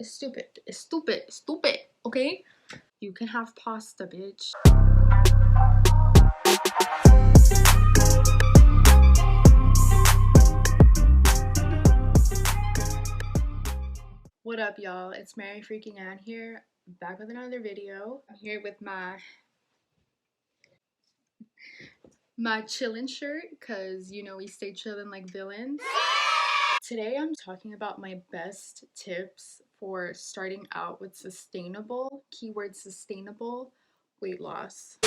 It's stupid. It's stupid. It's stupid. Okay? You can have pasta, bitch. What up, y'all? It's Mary freaking Ann here, back with another video. I'm here with my chillin' shirt, cause you know we stay chillin' like villains. Today I'm talking about my best tips for starting out with sustainable, keyword sustainable, weight loss.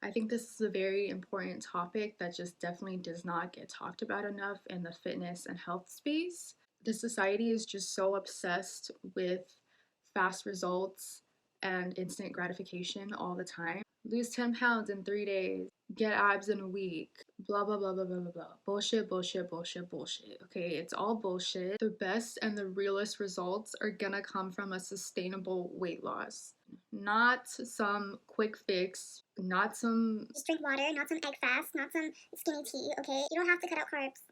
I think this is a very important topic that just definitely does not get talked about enough in the fitness and health space. The society is just so obsessed with fast results and instant gratification all the time. Lose 10 pounds in 3 days, get abs in a week, blah, blah, blah, blah, blah, blah, blah. Bullshit, bullshit, bullshit, bullshit. Okay, it's all bullshit. The best and the realest results are gonna come from a sustainable weight loss, not some quick fix, not some just drink water, not some egg fast, not some skinny tea, okay? You don't have to cut out carbs.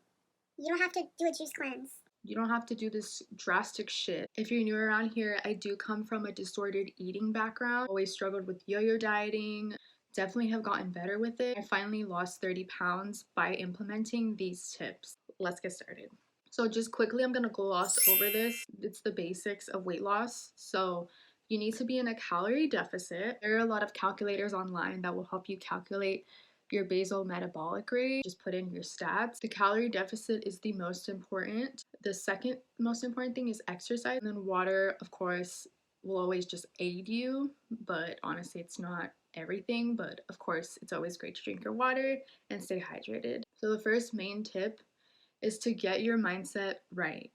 You don't have to do a juice cleanse. You don't have to do this drastic shit. If you're new around here, I do come from a disordered eating background. Always struggled with yo-yo dieting. Definitely have gotten better with it. I finally lost 30 pounds by implementing these tips. Let's get started. So just quickly, I'm gonna gloss over this. It's the basics of weight loss. So you need to be in a calorie deficit. There are a lot of calculators online that will help you calculate your basal metabolic rate. Just put in your stats. The calorie deficit is the most important. The second most important thing is exercise. And then water, of course, will always just aid you, but honestly, it's not everything. But of course, it's always great to drink your water and stay hydrated. So the first main tip is to get your mindset right.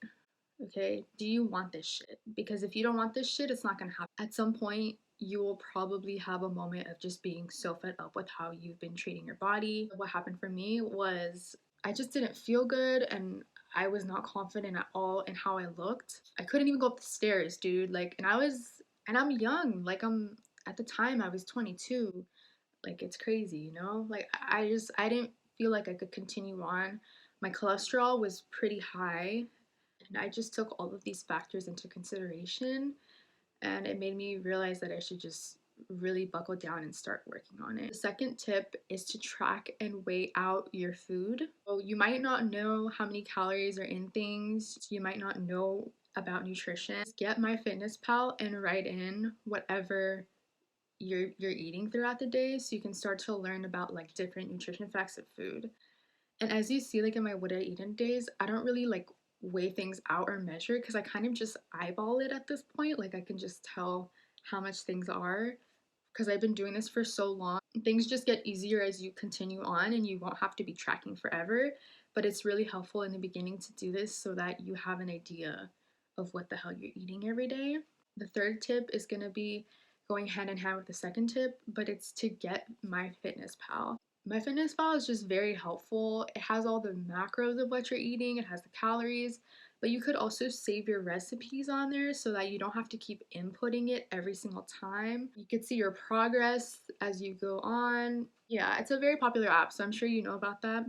Okay, do you want this shit? Because if you don't want this shit, it's not gonna happen. At some point, you will probably have a moment of just being so fed up with how you've been treating your body. What happened for me was I just didn't feel good and I was not confident at all in how I looked. I couldn't even go up the stairs, dude. Like, and I'm young. Like, at the time, I was 22. Like, it's crazy, you know? Like, I didn't feel like I could continue on. My cholesterol was pretty high, and I just took all of these factors into consideration, and it made me realize that I should just really buckle down and start working on it. The second tip is to track and weigh out your food. So you might not know how many calories are in things, you might not know about nutrition. Just get MyFitnessPal and write in whatever you're eating throughout the day, so you can start to learn about like different nutrition facts of food. And as you see, like in my what I eat in days, I don't really like weigh things out or measure because I kind of just eyeball it at this point. Like I can just tell how much things are because I've been doing this for so long. Things just get easier as you continue on and you won't have to be tracking forever. But it's really helpful in the beginning to do this so that you have an idea of what the hell you're eating every day. The third tip is going to be going hand in hand with the second tip, but it's to get MyFitnessPal. MyFitnessPal is just very helpful. It has all the macros of what you're eating, it has the calories, but you could also save your recipes on there so that you don't have to keep inputting it every single time. You could see your progress as you go on. Yeah, it's a very popular app, so I'm sure you know about that.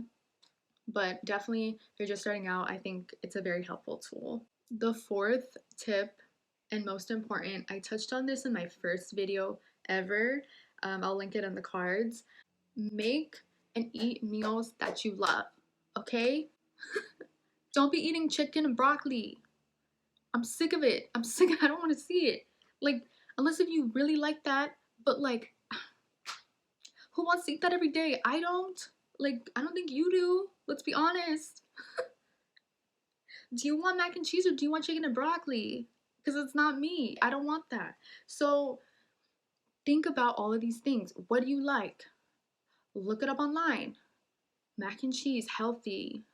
But definitely, if you're just starting out, I think it's a very helpful tool. The fourth tip, and most important, I touched on this in my first video ever. I'll link it in the cards. Make and eat meals that you love, okay? Don't be eating chicken and broccoli. I'm sick of it. I don't want to see it. Like, unless if you really like that, but like, who wants to eat that every day? I don't. Like, I don't think you do. Let's be honest. Do you want mac and cheese or do you want chicken and broccoli? Because it's not me. I don't want that. So think about all of these things. What do you like? Look it up online. Mac and cheese, healthy.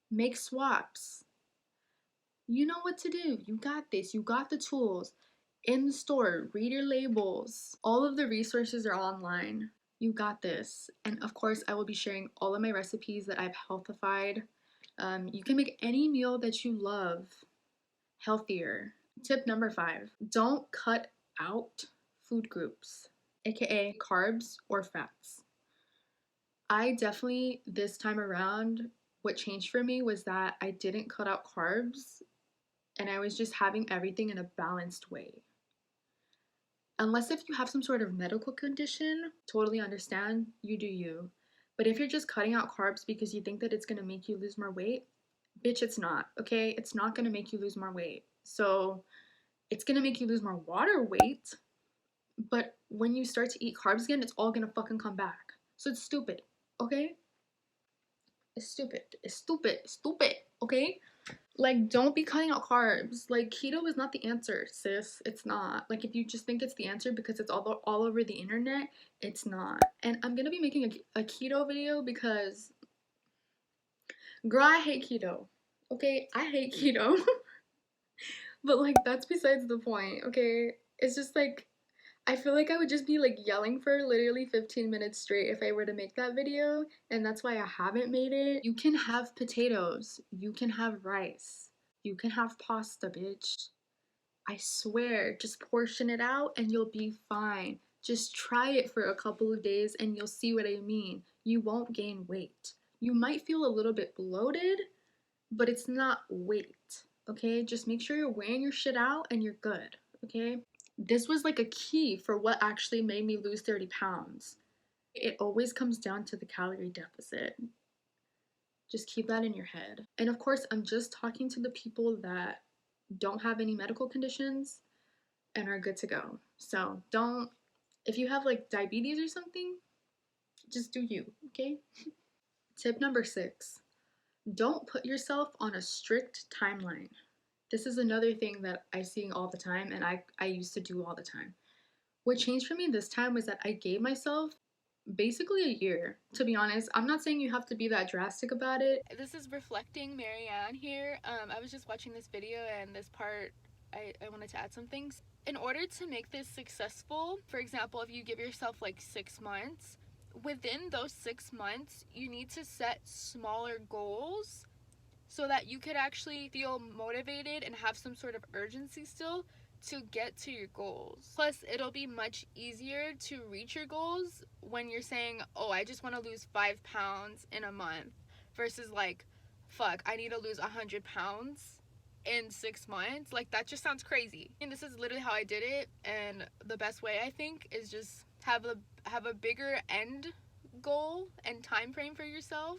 Make swaps. You know what to do. You got this. You got the tools. In the store, read your labels. All of the resources are online. You got this. And of course, I will be sharing all of my recipes that I've healthified. You can make any meal that you love healthier. Tip number 5, don't cut out food groups, aka carbs or fats. I definitely, this time around, what changed for me was that I didn't cut out carbs and I was just having everything in a balanced way. Unless if you have some sort of medical condition, totally understand, you do you. But if you're just cutting out carbs because you think that it's gonna make you lose more weight, bitch, it's not, okay? It's not gonna make you lose more weight. So it's gonna make you lose more water weight, but when you start to eat carbs again, it's all gonna fucking come back. So it's stupid, okay? It's stupid. It's stupid. It's stupid, okay? Like, don't be cutting out carbs. Like, keto is not the answer, sis. It's not. Like, if you just think it's the answer because it's all over the internet, it's not. And I'm gonna be making a keto video because, girl, I hate keto. Okay, I hate keto. But like, that's besides the point. Okay, it's just like I feel like I would just be like yelling for literally 15 minutes straight if I were to make that video, and that's why I haven't made it. You can have potatoes, you can have rice, you can have pasta, bitch. I swear, just portion it out and you'll be fine. Just try it for a couple of days and you'll see what I mean. You won't gain weight. You might feel a little bit bloated, but it's not weight, okay? Just make sure you're weighing your shit out and you're good, okay? This was like a key for what actually made me lose 30 pounds. It always comes down to the calorie deficit. Just keep that in your head. And of course, I'm just talking to the people that don't have any medical conditions and are good to go. So don't, if you have like diabetes or something, just do you, okay? Tip number 6, don't put yourself on a strict timeline. This is another thing that I see all the time and I used to do all the time. What changed for me this time was that I gave myself basically a year, to be honest. I'm not saying you have to be that drastic about it. This is reflecting Marianne here. I was just watching this video and this part, I wanted to add some things. In order to make this successful, for example, if you give yourself like 6 months, within those 6 months, you need to set smaller goals so that you could actually feel motivated and have some sort of urgency still to get to your goals. Plus, it'll be much easier to reach your goals when you're saying, oh, I just want to lose 5 pounds in a month versus like, fuck, I need to lose 100 pounds in 6 months. Like, that just sounds crazy. And this is literally how I did it. And the best way, I think, is just have a bigger end goal and time frame for yourself,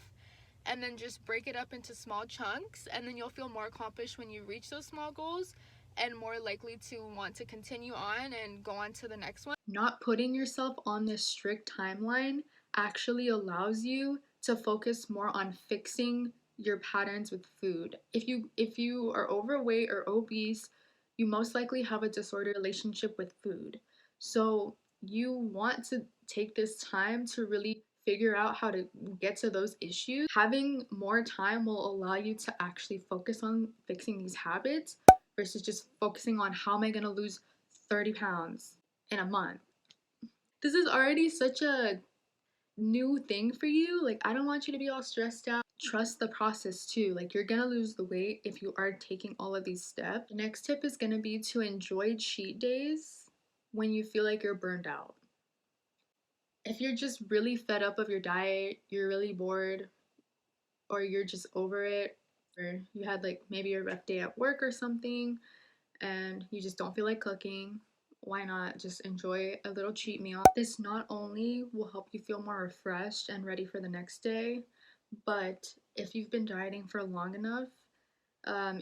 and then just break it up into small chunks, and then you'll feel more accomplished when you reach those small goals and more likely to want to continue on and go on to the next one. Not putting yourself on this strict timeline actually allows you to focus more on fixing your patterns with food. If you are overweight or obese, you most likely have a disordered relationship with food. So you want to take this time to really figure out how to get to those issues. Having more time will allow you to actually focus on fixing these habits versus just focusing on how am I gonna lose 30 pounds in a month. This is already such a new thing for you. Like, I don't want you to be all stressed out. Trust the process too. Like, you're gonna lose the weight if you are taking all of these steps. The next tip is gonna be to enjoy cheat days when you feel like you're burned out. If you're just really fed up of your diet, you're really bored, or you're just over it, or you had like maybe a rough day at work or something, and you just don't feel like cooking, why not just enjoy a little cheat meal? This not only will help you feel more refreshed and ready for the next day, but if you've been dieting for long enough,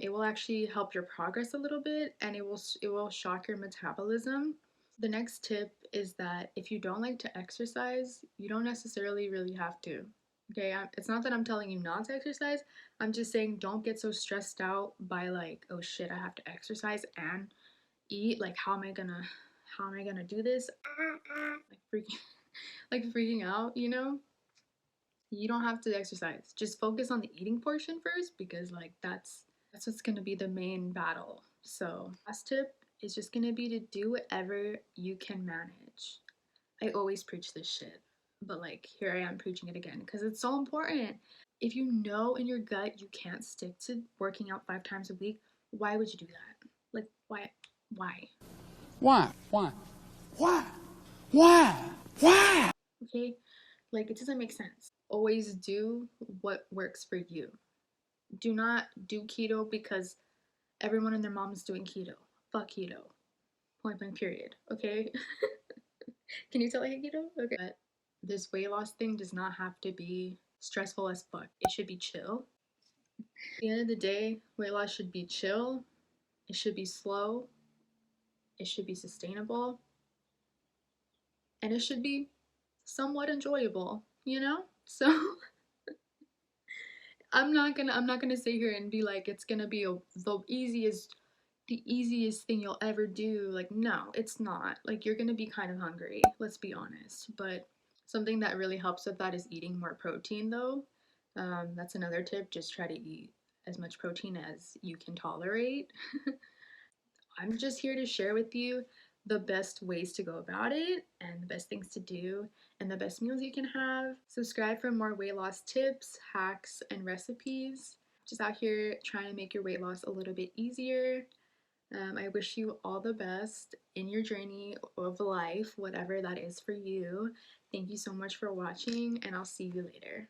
it will actually help your progress a little bit, and it will shock your metabolism. The next tip is that if you don't like to exercise, you don't necessarily really have to. Okay, it's not that I'm telling you not to exercise. I'm just saying don't get so stressed out by like, oh shit, I have to exercise and eat. Like, how am I gonna do this? Like freaking, like freaking out, you know? You don't have to exercise. Just focus on the eating portion first because like that's what's gonna be the main battle. So last tip is just gonna be to do whatever you can manage. I always preach this shit, but like here I am preaching it again because it's so important. If you know in your gut you can't stick to working out 5 times a week, why would you do that? Like, why? Why? Why? Why? Why? Why? Why? Okay? Like, it doesn't make sense. Always do what works for you. Do not do keto because everyone and their mom is doing keto. Fuck keto. Point blank period. Okay? Can you tell I hate keto? Okay. But this weight loss thing does not have to be stressful as fuck. It should be chill. At the end of the day, weight loss should be chill. It should be slow. It should be sustainable. And it should be somewhat enjoyable, you know? So I'm not gonna sit here and be like it's gonna be the easiest thing you'll ever do. Like, no, it's not. Like, you're gonna be kind of hungry, let's be honest. But something that really helps with that is eating more protein, though. That's another tip. Just try to eat as much protein as you can tolerate. I'm just here to share with you the best ways to go about it and the best things to do and the best meals you can have. Subscribe for more weight loss tips, hacks, and recipes. Just out here trying to make your weight loss a little bit easier. I wish you all the best in your journey of life, whatever that is for you. Thank you so much for watching, and I'll see you later.